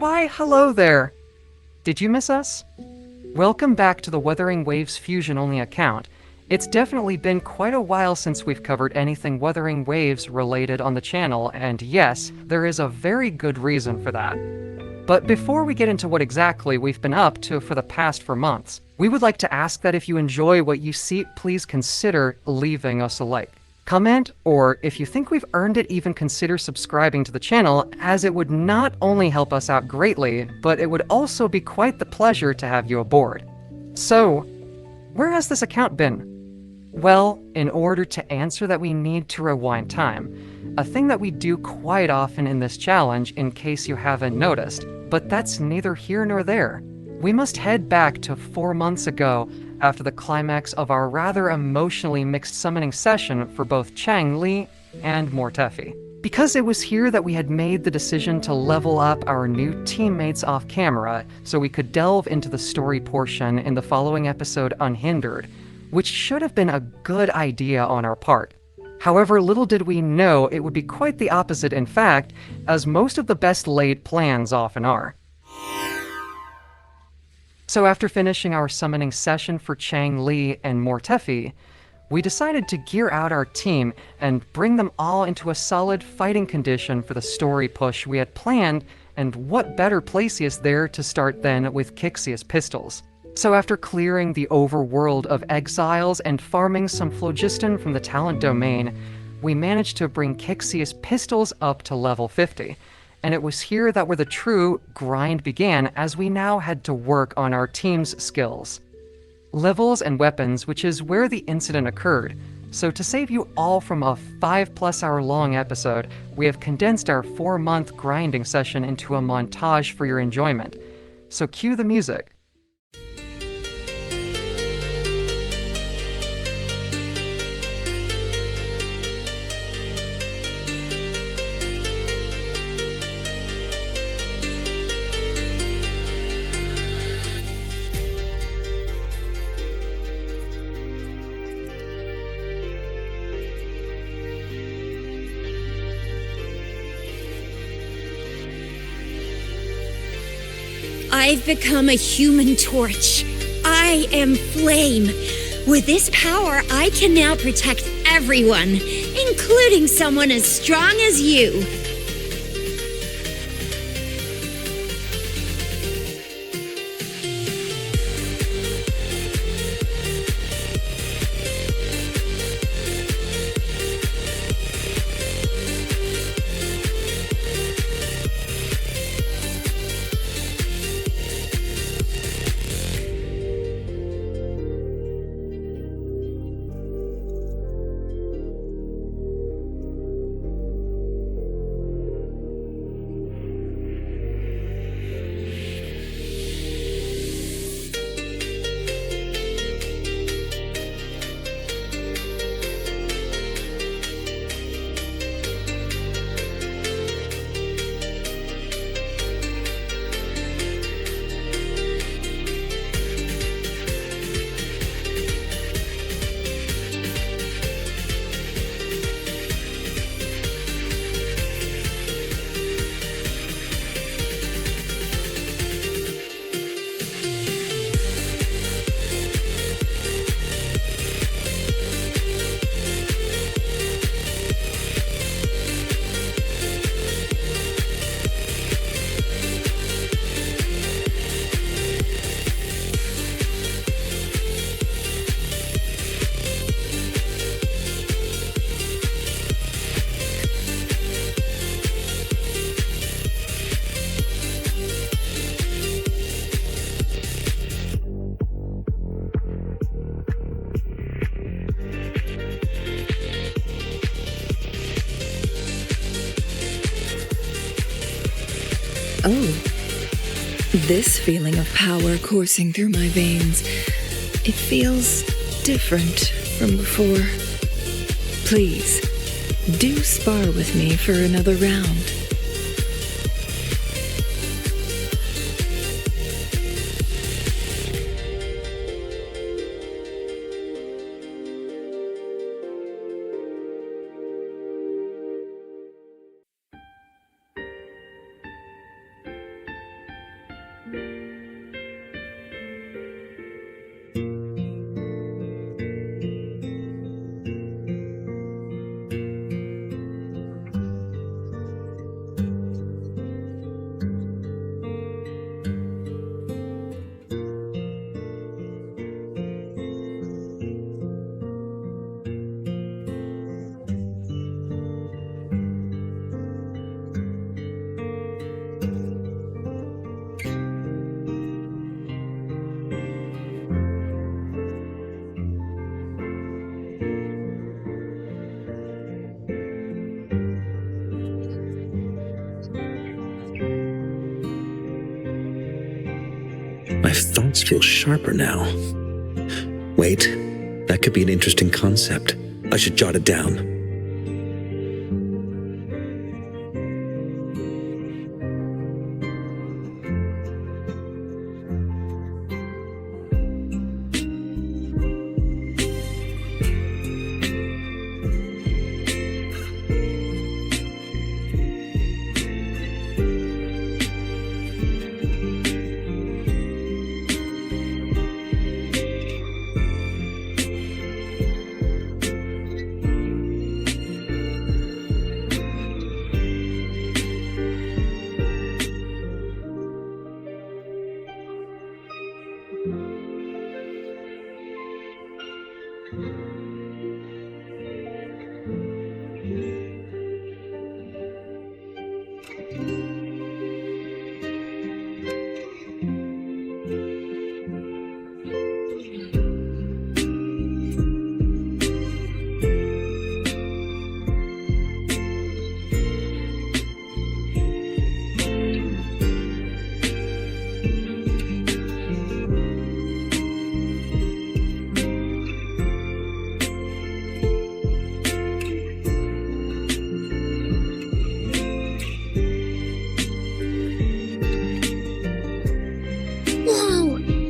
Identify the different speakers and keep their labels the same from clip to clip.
Speaker 1: Why, hello there! Did you miss us? Welcome back to the Wuthering Waves Fusion-only account. It's definitely been quite a while since we've covered anything Wuthering Waves related on the channel, and yes, there is a very good reason for that. But before we get into what exactly we've been up to for the past 4 months, we would like to ask that if you enjoy what you see, please consider leaving us a like. Comment, or if you think we've earned it, even consider subscribing to the channel, as it would not only help us out greatly, but it would also be quite the pleasure to have you aboard. So, where has this account been? Well, in order to answer that, we need to rewind time, a thing that we do quite often in this challenge in case you haven't noticed, but that's neither here nor there. We must head back to 4 months ago, after the climax of our rather emotionally mixed summoning session for both Chang Li and Mortefi. Because it was here that we had made the decision to level up our new teammates off camera, so we could delve into the story portion in the following episode unhindered, which should have been a good idea on our part. However, little did we know it would be quite the opposite in fact, as most of the best laid plans often are. So after finishing our summoning session for Chang Li and Mortefi, we decided to gear out our team and bring them all into a solid fighting condition for the story push we had planned, and what better place is there to start than with Kixia's pistols. So after clearing the overworld of exiles and farming some phlogiston from the talent domain, we managed to bring Kixia's pistols up to level 50. And it was here that where the true grind began, as we now had to work on our team's skills. Levels and weapons, which is where the incident occurred. So to save you all from a 5+ hour long episode, we have condensed our 4-month grinding session into a montage for your enjoyment. So cue the music.
Speaker 2: I've become a human torch. I am flame. With this power, I can now protect everyone, including someone as strong as you.
Speaker 3: Oh, this feeling of power coursing through my veins, it feels different from before. Please, do spar with me for another round.
Speaker 4: My thoughts feel sharper now. Wait, that could be an interesting concept. I should jot it down.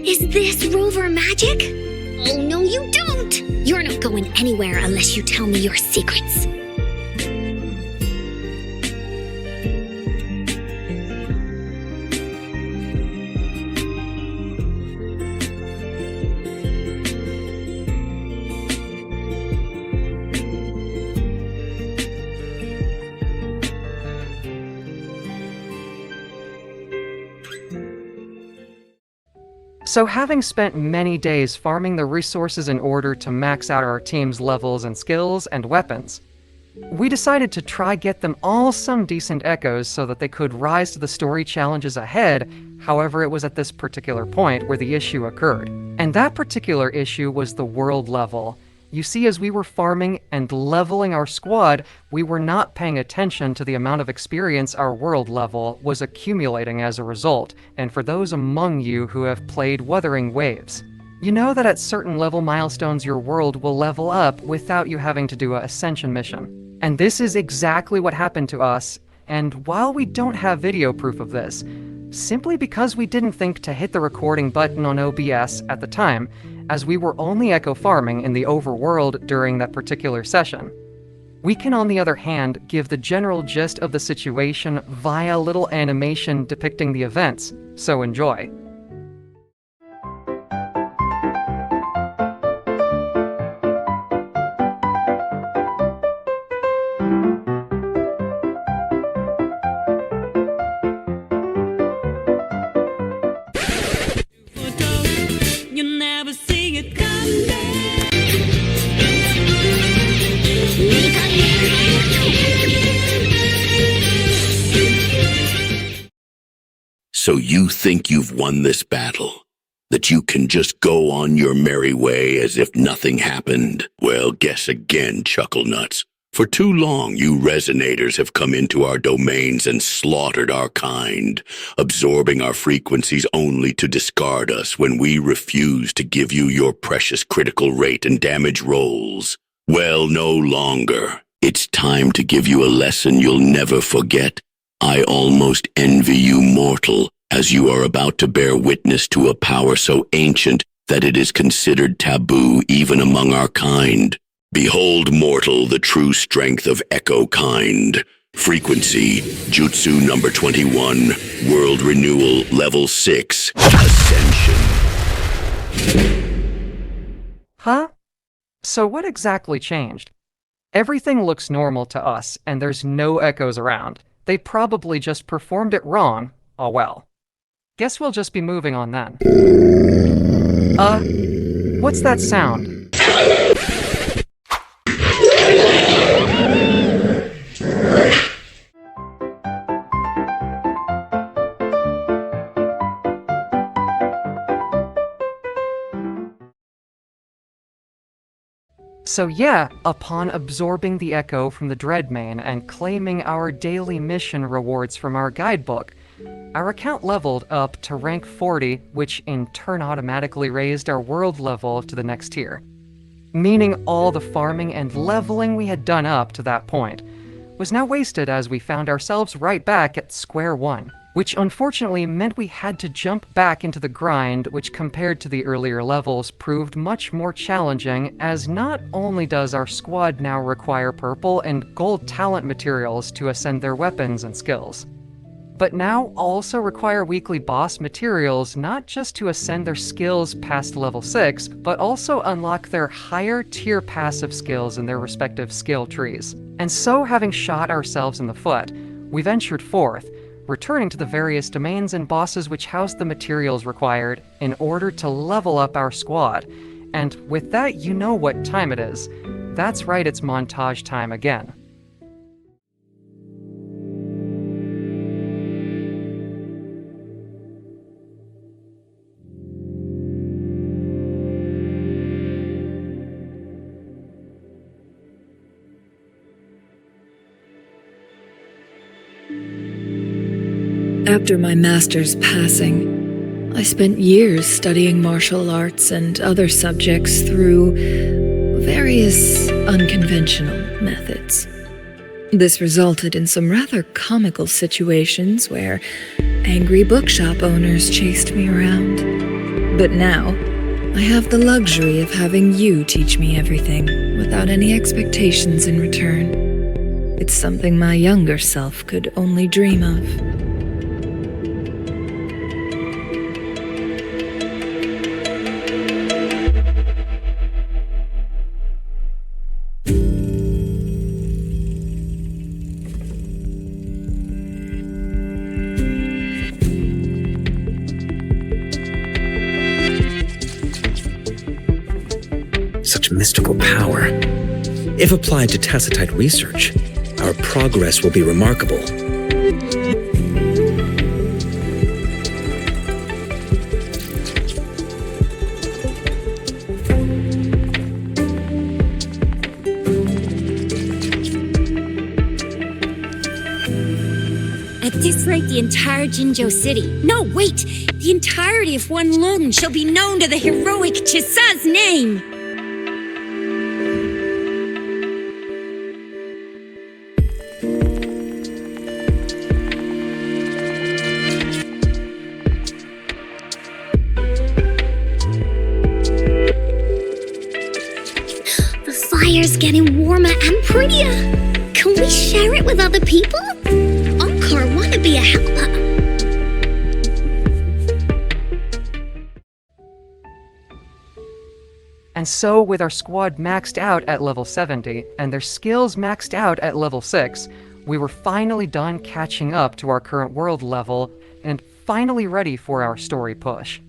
Speaker 2: Is this rover magic? Oh, no, you don't! You're not going anywhere unless you tell me your secrets.
Speaker 1: So having spent many days farming the resources in order to max out our team's levels and skills and weapons, we decided to try get them all some decent echoes so that they could rise to the story challenges ahead. However, it was at this particular point where the issue occurred. And that particular issue was the world level. You see, as we were farming and leveling our squad, we were not paying attention to the amount of experience our world level was accumulating as a result. And for those among you who have played Wuthering Waves, you know that at certain level milestones your world will level up without you having to do an ascension mission. And this is exactly what happened to us, and while we don't have video proof of this, simply because we didn't think to hit the recording button on OBS at the time, as we were only echo farming in the overworld during that particular session. We can, on the other hand, give the general gist of the situation via a little animation depicting the events, so enjoy.
Speaker 5: So you think you've won this battle? That you can just go on your merry way as if nothing happened? Well, guess again, Chucklenuts. For too long, you resonators have come into our domains and slaughtered our kind, absorbing our frequencies only to discard us when we refuse to give you your precious critical rate and damage rolls. Well, no longer. It's time to give you a lesson you'll never forget. I almost envy you, mortal, as you are about to bear witness to a power so ancient that it is considered taboo even among our kind. Behold, mortal, the true strength of Echo kind. Frequency, Jutsu number 21, World Renewal, Level 6, Ascension.
Speaker 1: Huh? So what exactly changed? Everything looks normal to us, and there's no echoes around. They probably just performed it wrong. Oh well. Guess we'll just be moving on then. What's that sound? So yeah, upon absorbing the echo from the Dreadmane and claiming our daily mission rewards from our guidebook, our account leveled up to rank 40, which in turn automatically raised our world level to the next tier. Meaning all the farming and leveling we had done up to that point was now wasted as we found ourselves right back at square one, which unfortunately meant we had to jump back into the grind, which compared to the earlier levels proved much more challenging, as not only does our squad now require purple and gold talent materials to ascend their weapons and skills, but now also require weekly boss materials not just to ascend their skills past level 6, but also unlock their higher tier passive skills in their respective skill trees. And so, having shot ourselves in the foot, we ventured forth, returning to the various domains and bosses which housed the materials required in order to level up our squad. And with that, you know what time it is. That's right, it's montage time again.
Speaker 3: After my master's passing, I spent years studying martial arts and other subjects through various unconventional methods. This resulted in some rather comical situations where angry bookshop owners chased me around. But now, I have the luxury of having you teach me everything without any expectations in return. It's something my younger self could only dream of.
Speaker 4: Such mystical power. If applied to Tacitite research, our progress will be remarkable.
Speaker 2: At this rate, the entire Jinzhou city, no, wait, the entirety of Wanlong shall be known to the heroic Chisa's name! Fire's getting warmer and prettier. Can we share it with other people? Encore wanna be a helper.
Speaker 1: And so, with our squad maxed out at level 70, and their skills maxed out at level 6, we were finally done catching up to our current world level, and finally ready for our story push.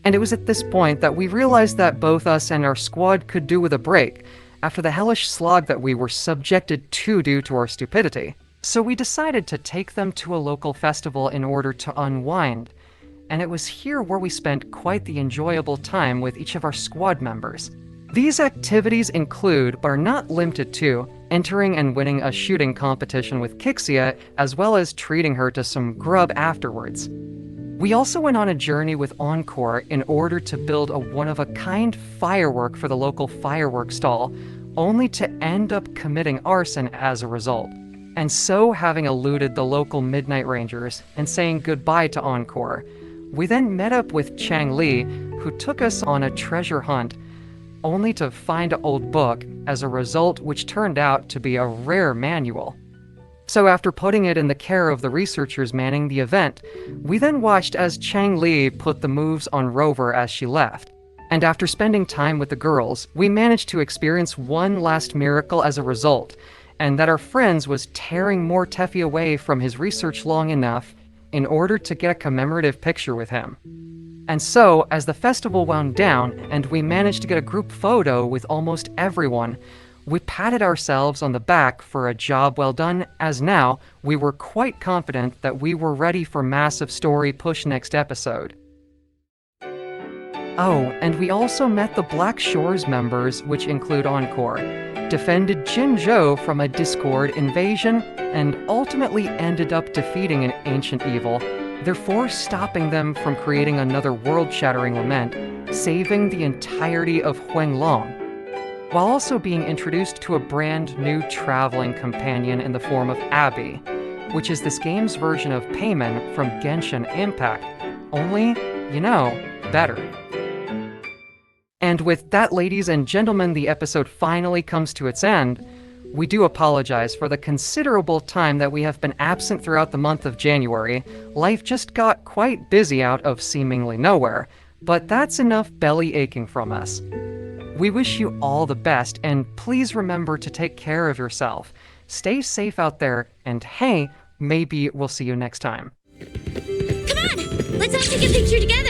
Speaker 1: And it was at this point that we realized that both us and our squad could do with a break, after the hellish slog that we were subjected to due to our stupidity. So we decided to take them to a local festival in order to unwind, and it was here where we spent quite the enjoyable time with each of our squad members. These activities include, but are not limited to, entering and winning a shooting competition with Kixia, as well as treating her to some grub afterwards. We also went on a journey with Encore in order to build a one-of-a-kind firework for the local fireworks stall, only to end up committing arson as a result. And so, having eluded the local Midnight Rangers and saying goodbye to Encore, we then met up with Chang Li, who took us on a treasure hunt, only to find an old book as a result, which turned out to be a rare manual. So after putting it in the care of the researchers manning the event, we then watched as Chang Li put the moves on Rover as she left. And after spending time with the girls, we managed to experience one last miracle as a result, and that our friends was tearing more Teffy away from his research long enough in order to get a commemorative picture with him. And so, as the festival wound down and we managed to get a group photo with almost everyone, we patted ourselves on the back for a job well done, as now we were quite confident that we were ready for massive story push next episode. Oh, and we also met the Black Shores members, which include Encore, defended Jinzhou from a Discord invasion, and ultimately ended up defeating an ancient evil, therefore stopping them from creating another world-shattering lament, saving the entirety of Huanglong, while also being introduced to a brand new traveling companion in the form of Abby, which is this game's version of Payman from Genshin Impact, only, you know, better. And with that, ladies and gentlemen, the episode finally comes to its end. We do apologize for the considerable time that we have been absent throughout the month of January. Life just got quite busy out of seemingly nowhere, but that's enough belly aching from us. We wish you all the best, and please remember to take care of yourself. Stay safe out there, and hey, maybe we'll see you next time.
Speaker 2: Come on! Let's all take a picture together!